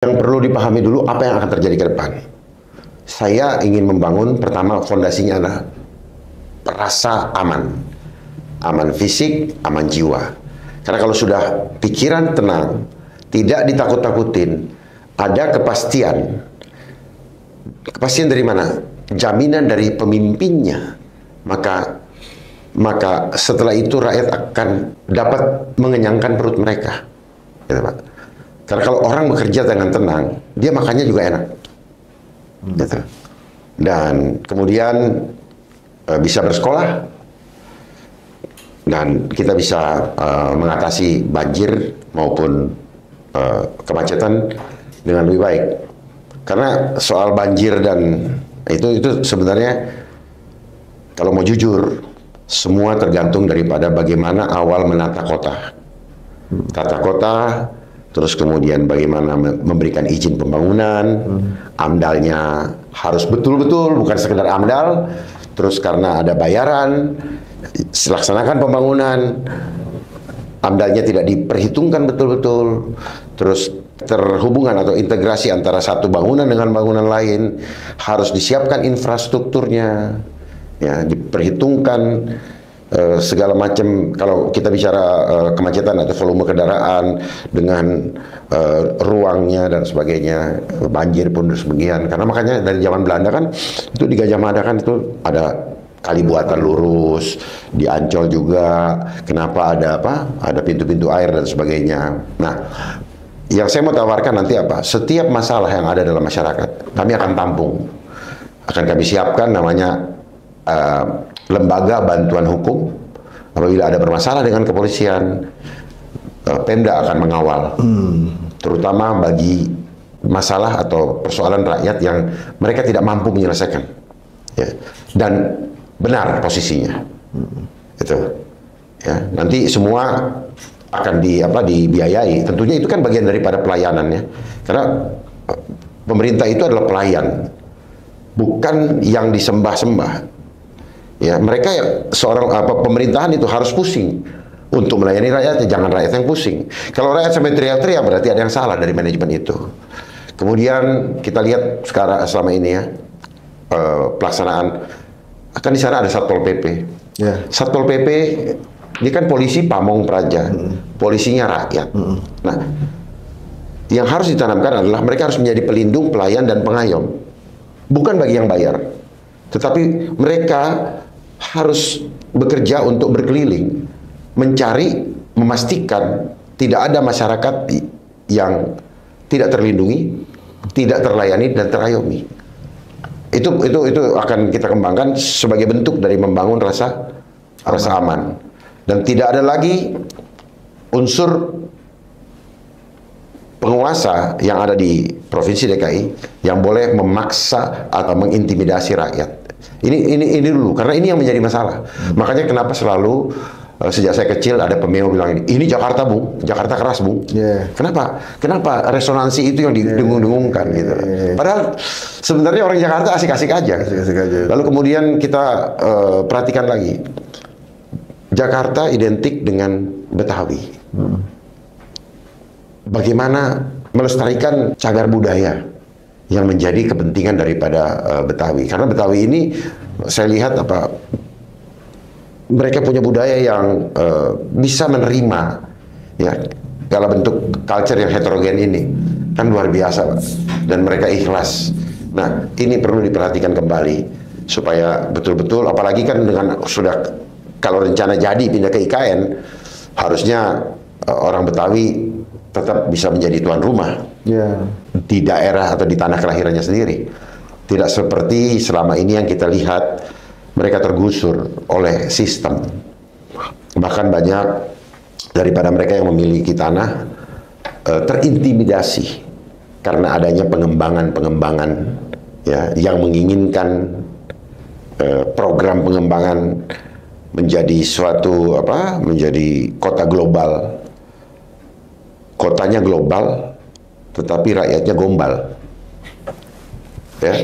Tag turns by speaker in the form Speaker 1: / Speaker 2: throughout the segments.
Speaker 1: Yang perlu dipahami dulu apa yang akan terjadi ke depan. Saya ingin membangun, pertama fondasinya adalah rasa aman. Aman fisik, aman jiwa. Karena kalau sudah pikiran tenang, tidak ditakut-takutin, ada kepastian. Kepastian dari mana? Jaminan dari pemimpinnya. Maka setelah itu rakyat akan dapat mengenyangkan perut mereka. Gitu, Pak. Karena kalau orang bekerja dengan tenang, dia makannya juga enak. Gitu. Dan kemudian bisa bersekolah, dan kita bisa mengatasi banjir maupun kemacetan dengan lebih baik. Karena soal banjir dan itu sebenarnya kalau mau jujur, semua tergantung daripada bagaimana awal menata kota. Tata kota, terus kemudian bagaimana memberikan izin pembangunan, amdalnya harus betul-betul, bukan sekedar amdal, terus karena ada bayaran, laksanakan pembangunan, amdalnya tidak diperhitungkan betul-betul, terus terhubungan atau integrasi antara satu bangunan dengan bangunan lain, harus disiapkan infrastrukturnya, ya, diperhitungkan segala macam. Kalau kita bicara kemacetan atau volume kendaraan dengan ruangnya dan sebagainya, banjir pun sebagian. Karena makanya dari zaman Belanda kan itu di Gajah Mada kan itu ada kali buatan lurus, di Ancol juga. Kenapa ada apa? Ada pintu-pintu air dan sebagainya. Nah, yang saya mau tawarkan nanti apa? Setiap masalah yang ada dalam masyarakat, kami akan tampung. Akan kami siapkan namanya lembaga bantuan hukum. Apabila ada bermasalah dengan kepolisian, Pemda akan mengawal, terutama bagi masalah atau persoalan rakyat yang mereka tidak mampu menyelesaikan, ya. Dan benar posisinya, itu, ya. Nanti semua akan dibiayai. Tentunya itu kan bagian daripada pelayanannya, karena pemerintah itu adalah pelayan, bukan yang disembah-sembah. Ya, mereka pemerintahan itu harus pusing untuk melayani rakyat, jangan rakyat yang pusing. Kalau rakyat sampai teriak-teriak berarti ada yang salah dari manajemen itu. Kemudian kita lihat sekarang selama ini ya, pelaksanaan akan di sana ada Satpol PP. Yeah. Satpol PP ini kan polisi pamong praja, polisinya rakyat. Nah, yang harus ditanamkan adalah mereka harus menjadi pelindung, pelayan, dan pengayom. Bukan bagi yang bayar, tetapi mereka harus bekerja untuk berkeliling, mencari, memastikan tidak ada masyarakat yang tidak terlindungi, tidak terlayani, dan terayomi. Itu akan kita kembangkan sebagai bentuk dari membangun rasa aman. Dan tidak ada lagi unsur penguasa yang ada di Provinsi DKI yang boleh memaksa atau mengintimidasi rakyat. Ini dulu, karena ini yang menjadi masalah. Makanya kenapa selalu sejak saya kecil ada pemeo bilang ini Jakarta, Bung, Jakarta keras, Bung. Yeah. Kenapa resonansi itu yang didengung-dengungkan gitu. Padahal sebenarnya orang Jakarta asik-asik aja. Lalu kemudian kita perhatikan lagi, Jakarta identik dengan Betawi. Bagaimana melestarikan cagar budaya yang menjadi kepentingan daripada Betawi. Karena Betawi ini saya lihat mereka punya budaya yang bisa menerima, ya, dalam bentuk culture yang heterogen ini kan luar biasa, Pak. Dan mereka ikhlas. Nah, ini perlu diperhatikan kembali supaya betul-betul, apalagi kan dengan sudah kalau rencana jadi pindah ke IKN, harusnya orang Betawi tetap bisa menjadi tuan rumah, di daerah atau di tanah kelahirannya sendiri. Tidak seperti selama ini yang kita lihat mereka tergusur oleh sistem. Bahkan banyak daripada mereka yang memiliki tanah terintimidasi karena adanya pengembangan ya, yang menginginkan program pengembangan menjadi suatu menjadi kota global. Kotanya global, tetapi rakyatnya gombal. Ya,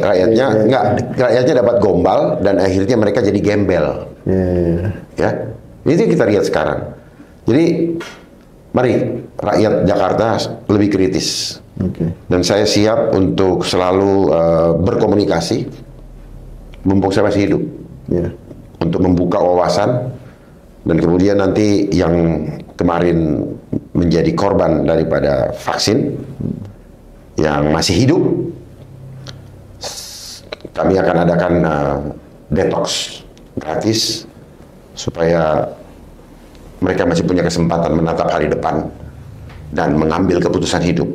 Speaker 1: rakyatnya dapat gombal dan akhirnya mereka jadi gembel. Ya, itu yang kita lihat sekarang. Jadi mari rakyat Jakarta lebih kritis. Dan saya siap untuk selalu berkomunikasi, mumpung saya masih hidup, untuk membuka wawasan, dan kemudian nanti yang kemarin menjadi korban daripada vaksin, yang masih hidup, kami akan adakan detox gratis, supaya mereka masih punya kesempatan menatap hari depan dan mengambil keputusan hidup.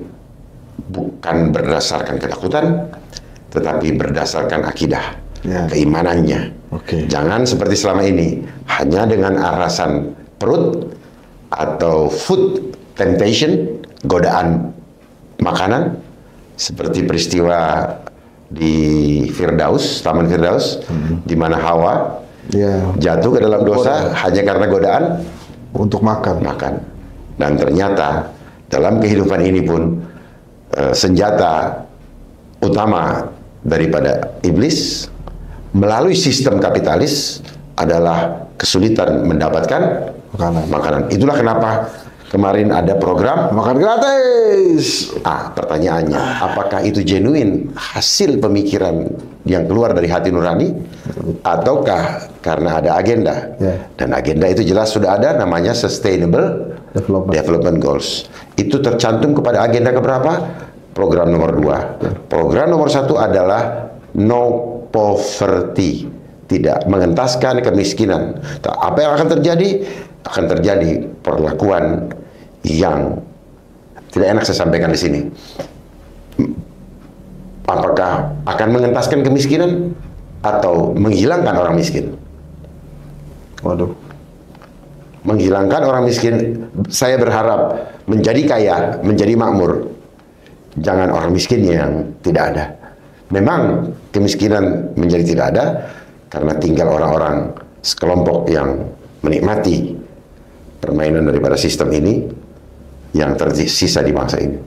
Speaker 1: Bukan berdasarkan ketakutan, tetapi berdasarkan akidah, keimanannya. Jangan seperti selama ini, hanya dengan alasan perut atau food temptation, godaan makanan, seperti peristiwa di Firdaus, Taman Firdaus, di mana Hawa jatuh ke dalam dosa hanya karena godaan
Speaker 2: untuk makan.
Speaker 1: Dan ternyata dalam kehidupan ini pun senjata utama daripada iblis melalui sistem kapitalis adalah kesulitan mendapatkan makanan. Itulah kenapa kemarin ada program
Speaker 2: makan gratis.
Speaker 1: Pertanyaannya, apakah itu genuine hasil pemikiran yang keluar dari hati nurani, ataukah karena ada agenda? Dan agenda itu jelas sudah ada, namanya Sustainable Development Goals. Itu tercantum kepada agenda keberapa? Program nomor 2. Program nomor 1 adalah No Poverty, tidak mengentaskan kemiskinan. Apa yang akan terjadi? Akan terjadi perlakuan yang tidak enak saya sampaikan di sini. Apakah akan mengentaskan kemiskinan atau menghilangkan orang miskin? Menghilangkan orang miskin, saya berharap menjadi kaya, menjadi makmur. Jangan orang miskinnya yang tidak ada. Memang kemiskinan menjadi tidak ada karena tinggal orang-orang sekelompok yang menikmati permainan daripada sistem ini yang tersisa di bangsa ini.